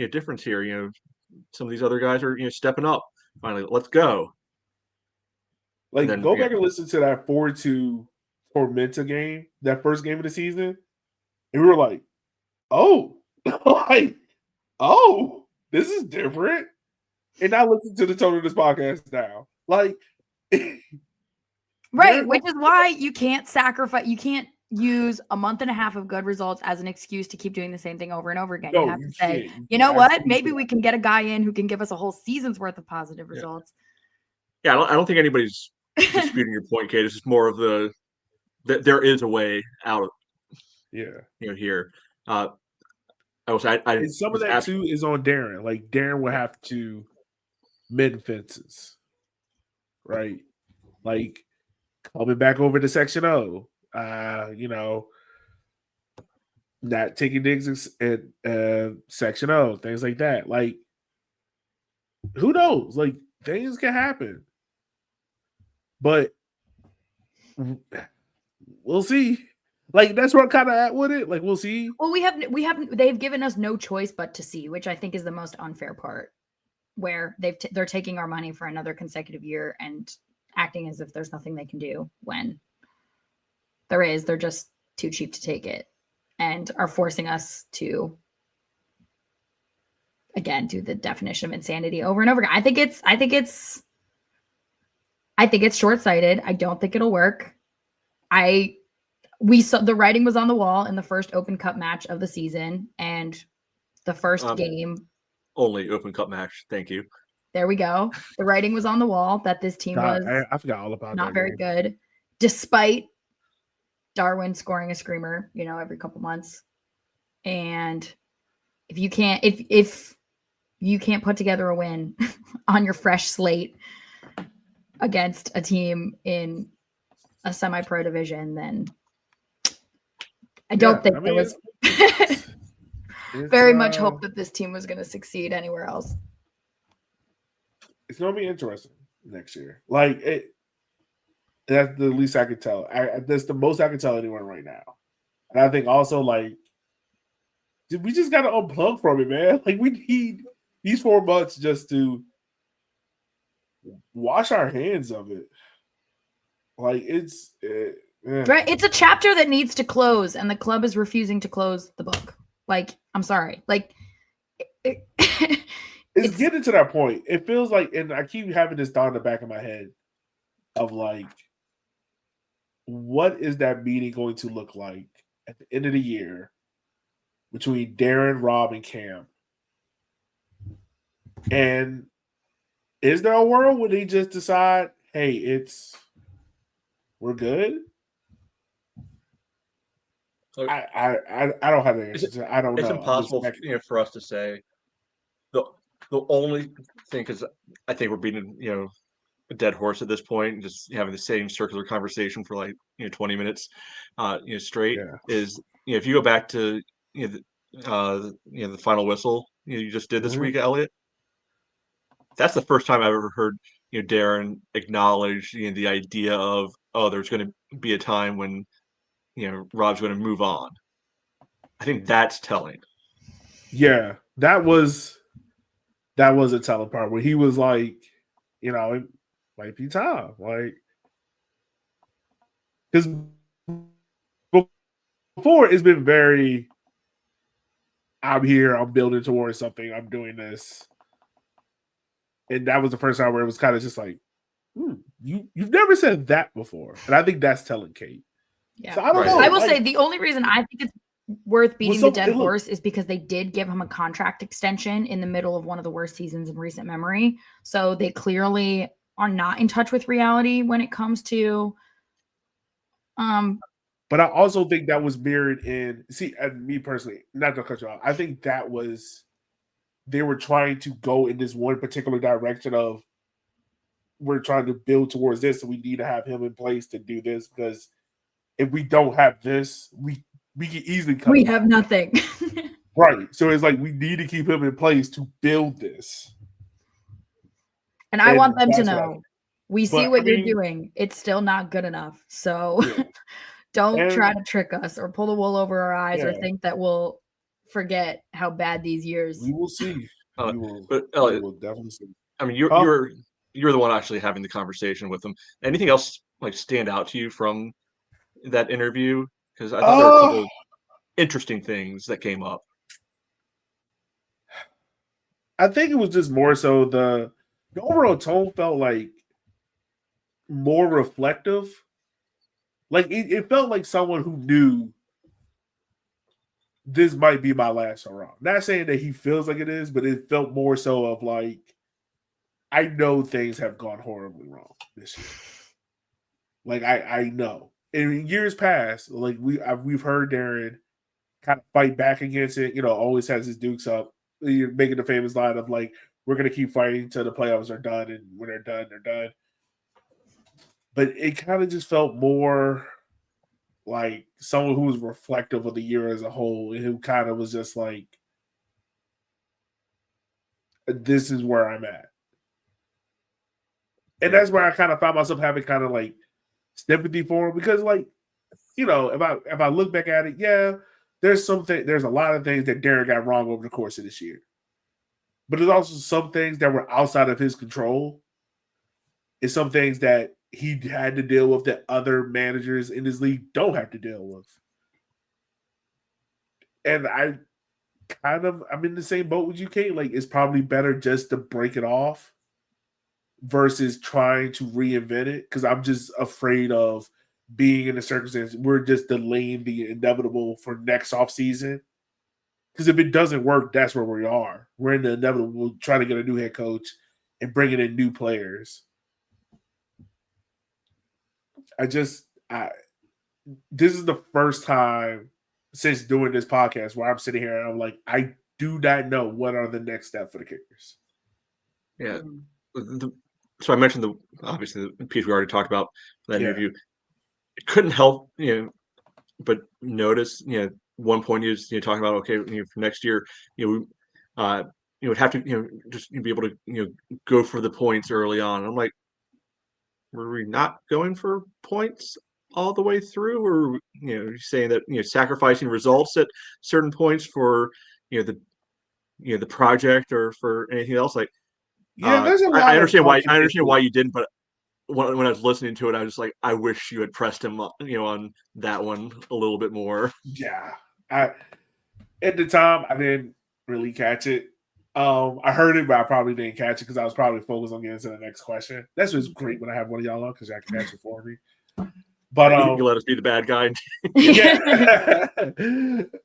difference here. Some of these other guys are stepping up. Finally, let's go. Like then, go back and listen to that 4-2 Tormenta game, that first game of the season, and we were like, oh, this is different. And now listen to the tone of this podcast now. Like, right, which is why you can't use a month and a half of good results as an excuse to keep doing the same thing over and over again. No, you have to say, you know what? Maybe we can get a guy in who can give us a whole season's worth of positive results. Yeah, I don't think anybody's disputing your point, Kate. It's just more of that there is a way out of here. And some of that too is on Darren. Like Darren will have to mend fences, right? Like coming back over to Section O, not taking digs at Section O, things like that. Like, who knows? Like, things can happen, but we'll see. Like, that's where I'm kind of at with it. Like, we'll see. Well, they've given us no choice but to see, which I think is the most unfair part, where they're taking our money for another consecutive year and acting as if there's nothing they can do when there is. They're just too cheap to take it and are forcing us to, again, do the definition of insanity over and over again. I think it's short-sighted. I don't think it'll work. We saw the writing was on the wall in the first Open Cup match of the season, and the first game. Only Open Cup match. Thank you. There we go. The writing was on the wall that this team was I forgot all about not very good, despite Darwin scoring a screamer, every couple months. And if you can't put together a win on your fresh slate against a team in a semi-pro division, then I don't think there was very much hope that this team was going to succeed anywhere else. It's going to be interesting next year. Like, that's the least I could tell. That's the most I can tell anyone right now. And I think also, like, we just got to unplug from it, man. Like, we need these 4 months just to wash our hands of it. Like, right. It's a chapter that needs to close, and the club is refusing to close the book. Like, I'm sorry. Like, it's getting to that point. It feels like, and I keep having this thought in the back of my head of like, what is that meeting going to look like at the end of the year between Darren, Rob, and Cam? And is there a world where they just decide, hey, we're good? Look, I don't have the answer. I don't know. It's impossible for us to say. The only thing, because I think we're beating a dead horse at this point, and just having the same circular conversation for 20 minutes straight, is if you go back to the final whistle you just did this Mhm. week, Elliot. That's the first time I've ever heard Darren acknowledge the idea of, oh, there's going to be a time when Rob's going to move on. I think that's telling. Yeah, that was a telling part where he was like, it might be time, like, because before it's been very, I'm here, I'm building towards something, I'm doing this, and that was the first time where it was kind of just like, you've never said that before, and I think that's telling Kate. Yeah, so I don't Right. know. I will say the only reason I think it's worth beating the dead look- horse is because they did give him a contract extension in the middle of one of the worst seasons in recent memory. So they clearly are not in touch with reality when it comes to But I also think that was mirrored in and me personally, not to cut you off. I think that was they were trying to go in this one particular direction of we're trying to build towards this, and we need to have him in place to do this, because if we don't have this, we can easily come we back. have nothing. Right. So it's like we need to keep him in place to build this. And I want them to that's what I know think. we see But, what I you're mean- doing. It's still not good enough. So Yeah. don't And- try to trick us or pull the wool over our eyes or Yeah. think that we'll forget how bad these years. We will see. But We Elliot, will definitely see. I mean, you're the one actually having the conversation with them. Anything else like stand out to you from that interview? Because I thought there were a couple of interesting things that came up. I think it was just more so the overall tone felt like more reflective. Like it felt like someone who knew this might be my last hurrah. Not saying that he feels like it is, but it felt more so of like, I know things have gone horribly wrong this year. Like I know. In years past, like we've heard Darren kind of fight back against it. Always has his dukes up. You're making the famous line of like, we're gonna keep fighting till the playoffs are done, and when they're done, they're done. But it kind of just felt more like someone who was reflective of the year as a whole, and who kind of was just like, this is where I'm at. And that's where I kind of found myself having kind of like sympathy for him, because like, if I look back at it, yeah, there's a lot of things that Darren got wrong over the course of this year. But there's also some things that were outside of his control. And some things that he had to deal with that other managers in his league don't have to deal with. And I'm in the same boat with you, Kate. Like, it's probably better just to break it off versus trying to reinvent it, because I'm just afraid of being in a circumstance. We're just delaying the inevitable for next offseason. Because if it doesn't work, that's where we are. We're in the inevitable, trying to get a new head coach and bringing in new players. This is the first time since doing this podcast where I'm sitting here and I'm like, I do not know what are the next steps for the Kickers. Yeah. So I mentioned obviously the piece we already talked about, that interview. It couldn't help, but notice, one point is talking about, okay, for next year, we would have to just be able to go for the points early on. I'm like, were we not going for points all the way through, or saying that sacrificing results at certain points for the project or for anything else? Like, there's a lot. I understand why. I understand why you didn't, but when I was listening to it, I was just like, I wish you had pressed him, on that one a little bit more. Yeah, at the time I didn't really catch it. I heard it, but I probably didn't catch it because I was probably focused on getting to the next question. That's what's great when I have one of y'all on, because I can catch it for me. But you let us be the bad guy. Yeah.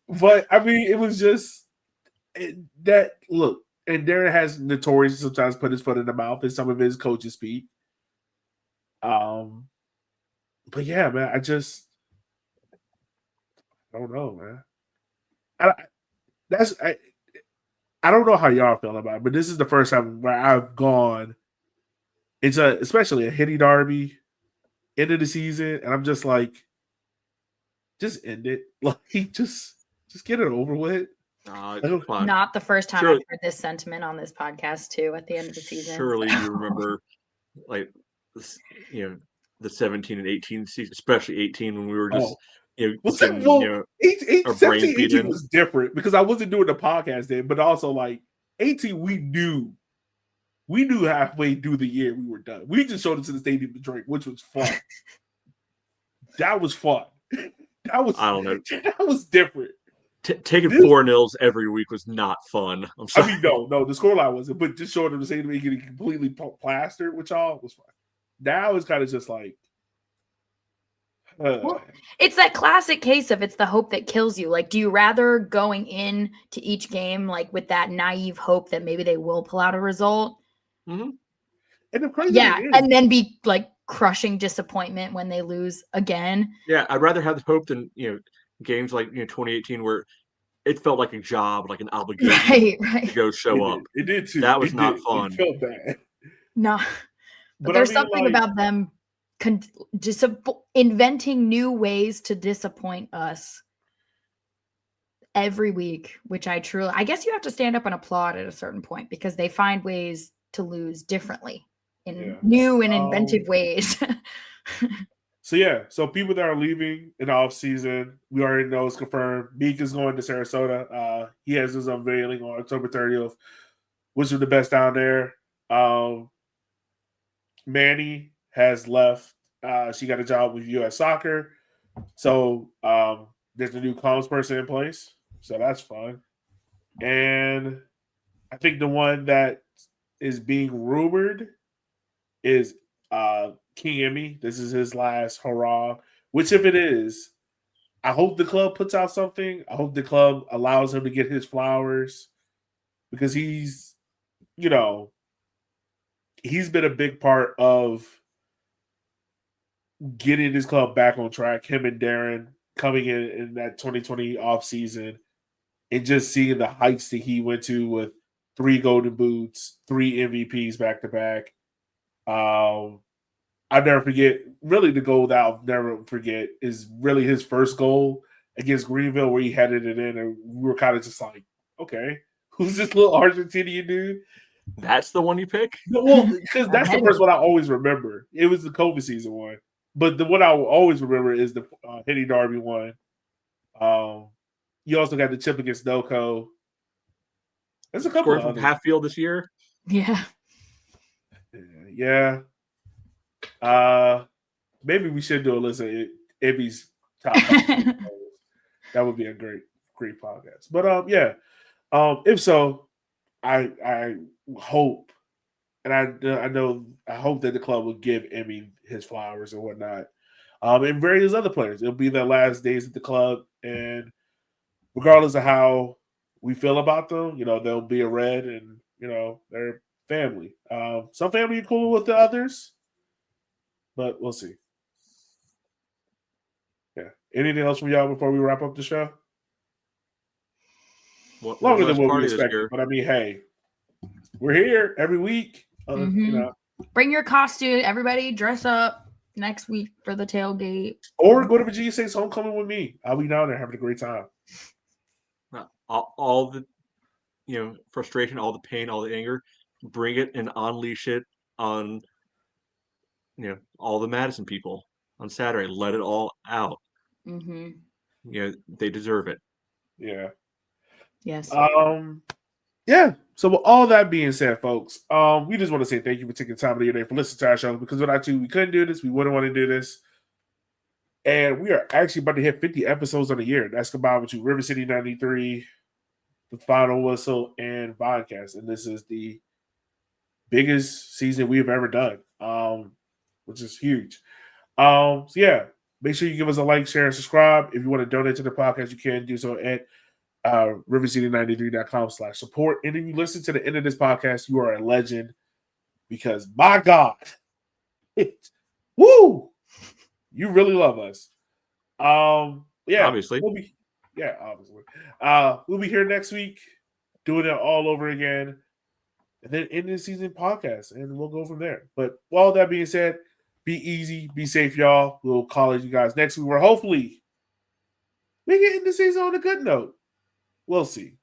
But I mean, it was just that look. And Darren has notoriously sometimes put his foot in the mouth in some of his coaches speak. But yeah, man, I don't know, man. I don't know how y'all feel about it, but this is the first time where I've gone into especially a Henny Derby end of the season, and I'm just like, just end it. Like, just get it over with. Come on. Not the first time I've heard this sentiment on this podcast too. At the end of the season, surely you remember, like, the 17 and 18 season, especially 18, when we were just getting, 17, 18 was different because I wasn't doing the podcast then, but also like 18, we knew halfway through the year we were done. We just showed up to the stadium to drink, which was fun. That was fun. I don't know. That was different. Taking 4-0s every week was not fun. I'm sorry. I mean, no, the scoreline wasn't, but just showing up to the stadium and getting completely plastered with y'all was fun. Now it's kind of just like. Well, it's that classic case of it's the hope that kills you. Like, do you rather going in to each game like with that naive hope that maybe they will pull out a result? Mm-hmm. And the crazy and then be like crushing disappointment when they lose again. Yeah, I'd rather have the hope than games like 2018 where it felt like a job, like an obligation to go show up. It did too. That was not fun. It felt bad. No, but there's something about them inventing new ways to disappoint us every week, which I guess you have to stand up and applaud at a certain point because they find ways to lose differently in new and inventive ways. So people that are leaving in the off season, we already know it's confirmed. Meek is going to Sarasota. He has his unveiling on October 30th. Which are the best down there? Manny has left. She got a job with U.S. Soccer. So there's a new comms person in place. So that's fun. And I think the one that is being rumored is King Emmy. This is his last hurrah. Which, if it is, I hope the club puts out something. I hope the club allows him to get his flowers because he's been a big part of getting this club back on track. Him and Darren coming in that 2020 offseason and just seeing the heights that he went to with 3 Golden Boots, 3 MVPs back to back. I'll never forget, really the goal that I'll never forget is really his first goal against Greenville where he headed it in and we were kind of just like, okay, who's this little Argentinian dude? That's the one you pick? Well, because that's the first one I always remember. It was the COVID season one. But the one I will always remember is the Henny Derby one. You also got the chip against Noco. There's a couple from half field this year. Yeah. Yeah. Maybe we should do a list of Emmy's top 5. That would be a great podcast. But if so, I hope, and I hope that the club will give Emmy his flowers and whatnot. And various other players. It'll be their last days at the club, and regardless of how we feel about them, they'll be a Red, and they're family. Some family are cool with the others, but we'll see. Yeah. Anything else from y'all before we wrap up the show? Longer than what we expected, but I mean, hey, we're here every week. Bring your costume. Everybody dress up next week for the tailgate. Or go to Virginia State's homecoming with me. I'll be down there having a great time. All the frustration, all the pain, all the anger, bring it and unleash it on all the Madison people on Saturday. Let it all out. They deserve it. Yeah. Yes. Yeah. So with all that being said, folks, we just want to say thank you for taking time out of your day for listening to our show, because without you, we couldn't do this. We wouldn't want to do this. And we are actually about to hit 50 episodes on a year. That's combined with River City 93, The Final Whistle, and Vodcast. And this is the biggest season we've ever done, which is huge. So yeah, make sure you give us a like, share, and subscribe. If you want to donate to the podcast, you can do so at rivercity93.com/support. And if you listen to the end of this podcast, you are a legend, because my God, woo, you really love us. Yeah, obviously. Obviously. We'll be here next week doing it all over again, and then end the season podcast, and we'll go from there. But with all that being said, be easy, be safe, y'all. We'll call you guys next week, where hopefully we get in the season on a good note. We'll see.